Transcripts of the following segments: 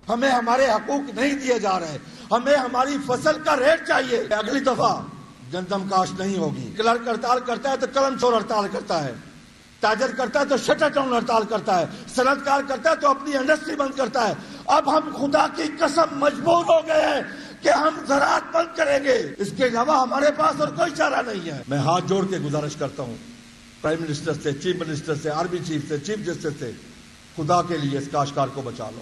ہمیں ہمارے حقوق نہیں دیے جا رہے, ہمیں ہماری فصل کا ریٹ چاہیے. اگلی دفعہ گندم کاشت نہیں ہوگی. کلرک ہڑتال کرتا ہے تو قلم چور ہڑتال کرتا ہے, تاجر کرتا ہے تو شٹر ڈاؤن ہڑتال کرتا ہے, صنعت کار کرتا ہے تو اپنی انڈسٹری بند کرتا ہے. اب ہم خدا کی قسم مجبور ہو گئے ہیں کہ ہم زراعت بند کریں گے. اس کے علاوہ ہمارے پاس اور کوئی چارہ نہیں ہے. میں ہاتھ جوڑ کے گزارش کرتا ہوں پرائم منسٹر سے, چیف منسٹر سے, آرمی چیف سے, چیف جسٹس سے, خدا کے لیے اس کاشتکار کو بچا لو.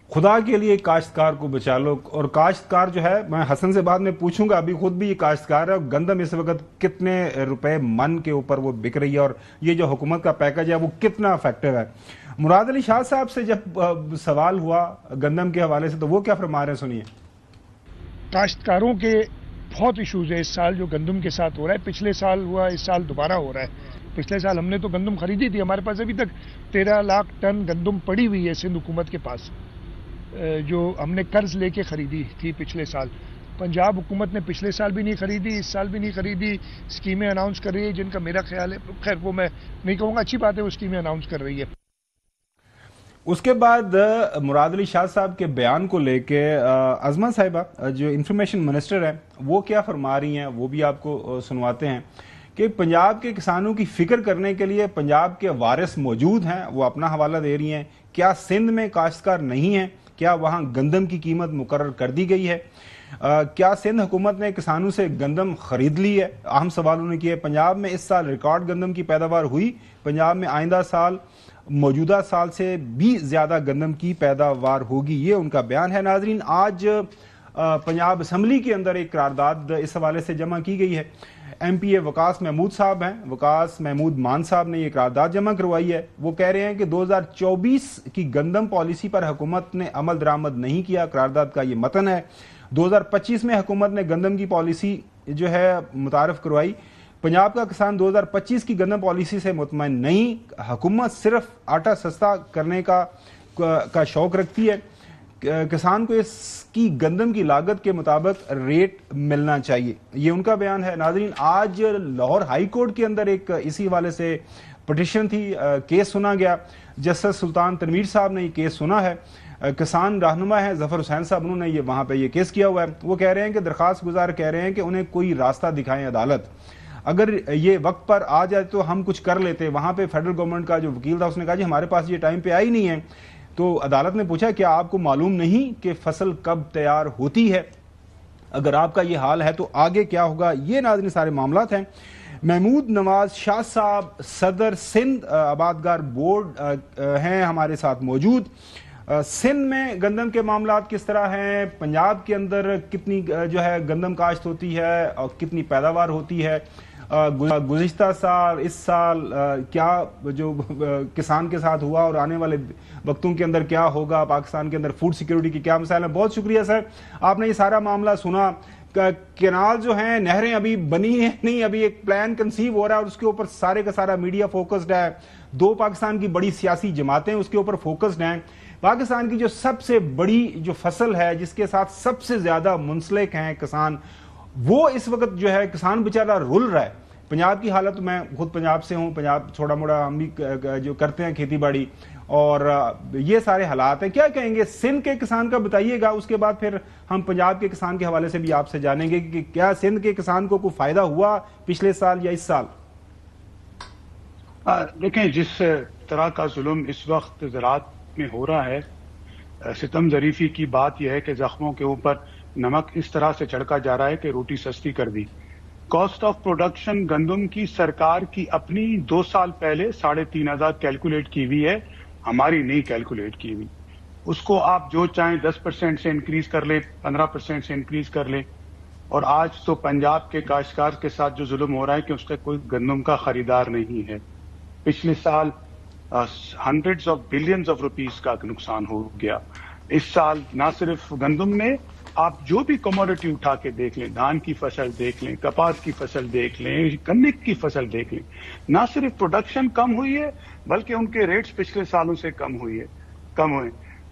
خدا کے لیے کاشتکار کو بچا لو. اور کاشتکار جو ہے, میں حسن سے بعد میں پوچھوں گا, ابھی خود بھی یہ کاشتکار ہے. گندم اس وقت کتنے روپے من کے اوپر وہ بک رہی ہے, اور یہ جو حکومت کا پیکج ہے وہ کتنا افیکٹو ہے. مراد علی شاہ صاحب سے جب سوال ہوا گندم کے حوالے سے تو وہ کیا فرما رہے ہیں, سنیے. کاشتکاروں کے بہت ایشوز ہیں اس سال جو گندم کے ساتھ ہو رہا ہے. پچھلے سال ہوا, اس سال دوبارہ ہو رہا ہے. پچھلے سال ہم نے تو گندم خریدی تھی, ہمارے پاس ابھی تک 13 لاکھ ٹن گندم پڑی ہوئی ہے سندھ حکومت کے پاس, جو ہم نے قرض لے کے خریدی تھی پچھلے سال. پنجاب حکومت نے پچھلے سال بھی نہیں خریدی, اس سال بھی نہیں خریدی. اسکیمیں اناؤنس کر رہی ہے جن کا میرا خیال ہے, خیر وہ میں نہیں کہوں گا, اچھی بات ہے وہ اسکیمیں اناؤنس کر رہی ہے. اس کے بعد مراد علی شاہ صاحب کے بیان کو لے کے عظمہ صاحبہ جو انفارمیشن منسٹر ہیں وہ کیا فرما رہی ہیں, وہ بھی آپ کو سنواتے ہیں کہ پنجاب کے کسانوں کی فکر کرنے کے لیے پنجاب کے وارث موجود ہیں. وہ اپنا حوالہ دے رہی ہیں. کیا سندھ میں کاشتکار نہیں ہیں؟ کیا وہاں گندم کی قیمت مقرر کر دی گئی ہے؟ کیا سندھ حکومت نے کسانوں سے گندم خرید لی ہے؟ اہم سوال انہوں نے کیے. پنجاب میں اس سال ریکارڈ گندم کی پیداوار ہوئی. پنجاب میں آئندہ سال موجودہ سال سے بھی زیادہ گندم کی پیداوار ہوگی. یہ ان کا بیان ہے. ناظرین, آج پنجاب اسمبلی کے اندر ایک قرارداد اس حوالے سے جمع کی گئی ہے. ایم پی اے وقاص محمود صاحب ہیں, وقاص محمود مان صاحب نے یہ قرارداد جمع کروائی ہے. وہ کہہ رہے ہیں کہ 2024 کی گندم پالیسی پر حکومت نے عمل درآمد نہیں کیا. قرارداد کا یہ متن ہے. 2025 میں حکومت نے گندم کی پالیسی جو ہے متعارف کروائی. پنجاب کا کسان 2025 کی گندم پالیسی سے مطمئن نہیں. حکومت صرف آٹا سستا کرنے کا شوق رکھتی ہے. کسان کو اس کی گندم کی لاگت کے مطابق ریٹ ملنا چاہیے. یہ ان کا بیان ہے. ناظرین, آج لاہور ہائی کورٹ کے اندر ایک اسی حوالے سے پٹیشن تھی, کیس سنا گیا. جسٹس سلطان تنویر صاحب نے یہ کیس سنا ہے. کسان رہنما ہیں ظفر حسین صاحب, انہوں نے وہاں پہ یہ کیس کیا ہوا ہے. وہ کہہ رہے ہیں کہ درخواست گزار کہہ رہے ہیں کہ انہیں کوئی راستہ دکھائیں عدالت. اگر یہ وقت پر آ جائے تو ہم کچھ کر لیتے. وہاں پہ فیڈرل گورنمنٹ کا جو وکیل تھا اس نے کہا جی ہمارے پاس یہ ٹائم پہ آئی نہیں ہے. تو عدالت نے پوچھا کیا آپ کو معلوم نہیں کہ فصل کب تیار ہوتی ہے؟ اگر آپ کا یہ حال ہے تو آگے کیا ہوگا؟ یہ ناظرین سارے معاملات ہیں. محمود نواز شاہ صاحب صدر سندھ آبادگار بورڈ ہیں ہمارے ساتھ موجود. سندھ میں گندم کے معاملات کس طرح ہیں؟ پنجاب کے اندر کتنی جو ہے گندم کاشت ہوتی ہے اور کتنی پیداوار ہوتی ہے؟ گزشتہ سال, اس سال کیا جو کسان کے ساتھ ہوا اور آنے والے وقتوں کے اندر کیا ہوگا؟ پاکستان کے اندر فوڈ سیکیورٹی کی کیا مسائل ہیں؟ بہت شکریہ سر, آپ نے یہ سارا معاملہ سنا. کینال جو ہیں, نہریں ابھی بنی ہیں نہیں, ابھی ایک پلان کنسیو ہو رہا ہے اور اس کے اوپر سارے کا سارا میڈیا فوکسڈ ہے. 2 پاکستان کی بڑی سیاسی جماعتیں اس کے اوپر فوکسڈ ہیں. پاکستان کی جو سب سے بڑی جو فصل ہے جس کے ساتھ سب سے زیادہ منسلک ہیں کسان, وہ اس وقت جو ہے کسان بیچارہ رل رہا ہے. پنجاب کی حالت, میں خود پنجاب سے ہوں, پنجاب تھوڑا موڑا ہم بھی جو کرتے ہیں کھیتی باڑی, اور یہ سارے حالات ہیں. کیا کہیں گے سندھ کے کسان کا بتائیے گا, اس کے بعد پھر ہم پنجاب کے کسان کے حوالے سے بھی آپ سے جانیں گے کہ کیا سندھ کے کسان کو کوئی فائدہ ہوا پچھلے سال یا اس سال؟ دیکھیں, جس طرح کا ظلم اس وقت زراعت میں ہو رہا ہے, ستم ظریفی کی بات یہ ہے کہ زخموں کے اوپر نمک اس طرح سے چھڑکا جا رہا ہے کہ روٹی سستی کر دی. کاسٹ آف پروڈکشن گندم کی سرکار کی اپنی 2 سال پہلے 3,500 کیلکولیٹ کی ہوئی ہے, ہماری نہیں کیلکولیٹ کی ہوئی. اس کو آپ جو چاہیں 10% سے انکریز کر لیں, 15% سے انکریز کر لیں. اور آج تو پنجاب کے کاشتکار کے ساتھ جو ظلم ہو رہا ہے کہ اس کا کوئی گندم کا خریدار نہیں ہے. پچھلے سال hundreds of billions of rupees کا نقصان ہو گیا. اس سال نہ صرف گندم میں, آپ جو بھی کموڈٹی اٹھا کے دیکھ لیں, دھان کی فصل دیکھ لیں, کپاس کی فصل دیکھ لیں, گنے کی فصل دیکھ لیں, نہ صرف پروڈکشن کم ہوئی ہے بلکہ ان کے ریٹس پچھلے سالوں سے کم ہوئے.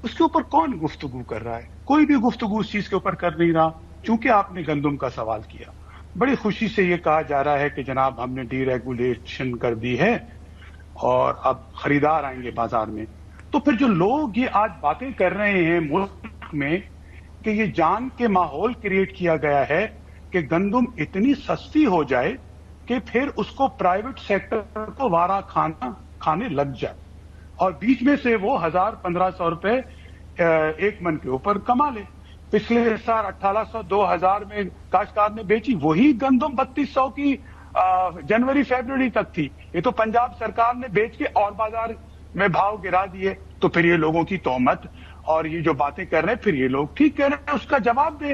اس کے اوپر کون گفتگو کر رہا ہے؟ کوئی بھی گفتگو اس چیز کے اوپر کر نہیں رہا. چونکہ آپ نے گندم کا سوال کیا, بڑی خوشی سے یہ کہا جا رہا ہے کہ جناب ہم نے ڈی ریگولیشن کر دی ہے اور اب خریدار آئیں گے بازار میں. تو پھر جو لوگ یہ آج باتیں کر رہے ہیں ملک میں کہ یہ جان کے ماحول کریٹ کیا گیا ہے کہ گندم اتنی سستی ہو جائے کہ پھر اس کو پرائیویٹ سیکٹر کو وارا کھانے لگ جائے اور بیچ میں سے وہ 1,000-1,500 روپے ایک من کے اوپر کما لے. پچھلے سال 1,800-2,000 میں کاشتکار نے بیچی وہی گندم 3,200 کی جنوری فیبروری تک تھی. یہ تو پنجاب سرکار نے بیچ کے اور بازار میں بھاؤ گرا دیے. تو پھر یہ لوگوں کی تہمت اور یہ جو باتیں کر رہے ہیں پھر یہ لوگ ٹھیک کہہ رہے ہیں, اس کا جواب دے.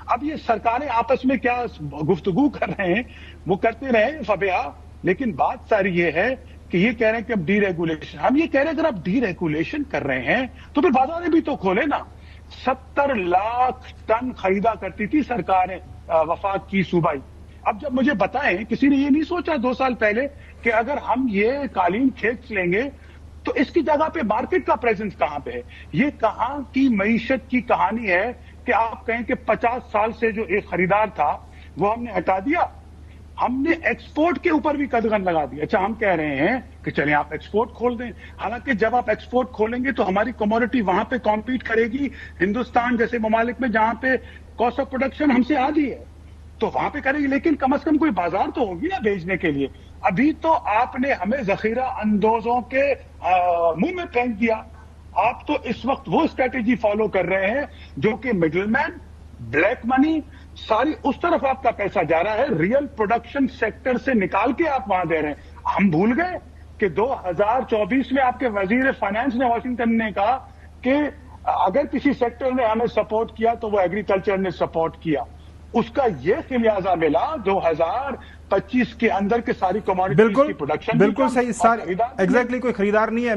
اب یہ سرکاریں آپس میں کیا گفتگو کر رہے ہیں وہ کرتے رہے فبیا, لیکن بات ساری یہ ہے کہ یہ کہہ رہے ہیں کہ اب ڈی ریگولیشن. ہم یہ کہہ رہے ہیں اگر آپ ڈی ریگولیشن کر رہے ہیں تو پھر بازاریں بھی تو کھولے نا. 70 لاکھ ٹن خریدا کرتی تھی سرکاریں وفاق کی صوبائی. اب جب مجھے بتائیں, کسی نے یہ نہیں سوچا 2 سال پہلے کہ اگر ہم یہ قالین کھینچ لیں گے تو اس کی جگہ پہ مارکیٹ کا پریزنس کہاں پہ ہے؟ یہ کہاں کی معیشت کی کہانی ہے کہ آپ کہیں کہ 50 سال سے جو ایک خریدار تھا وہ ہم نے ہٹا دیا, ہم نے ایکسپورٹ کے اوپر بھی قدغن لگا دیا. اچھا ہم کہہ رہے ہیں کہ چلیں آپ ایکسپورٹ کھول دیں, حالانکہ جب آپ ایکسپورٹ کھولیں گے تو ہماری کموڈٹی وہاں پہ کمپیٹ کرے گی ہندوستان جیسے ممالک میں جہاں پہ کاسٹ آف پروڈکشن ہم سے آدھی ہے, تو وہاں پہ کرے گی. لیکن کم از کم کوئی بازار تو ہوگی نا بھیجنے کے لیے. ابھی تو آپ نے ہمیں ذخیرہ اندوزوں کے منہ میں پھینک دیا. آپ تو اس وقت وہ اسٹریٹجی فالو کر رہے ہیں جو کہ مڈل مین, بلیک منی, ساری اس طرف آپ کا پیسہ جا رہا ہے, ریئل پروڈکشن سیکٹر سے نکال کے آپ وہاں دے رہے ہیں. ہم بھول گئے کہ 2024 میں آپ کے وزیر فائنانس نے واشنگٹن نے کہا کہ اگر کسی سیکٹر نے ہمیں سپورٹ کیا تو وہ ایگریکلچر نے سپورٹ کیا. اس کا یہ خمیازہ ملا 2025 کے اندر کے ساری کموڈیٹیز کی پروڈکشن. بالکل صحیح, ایگزیکٹلی کوئی خریدار نہیں ہے.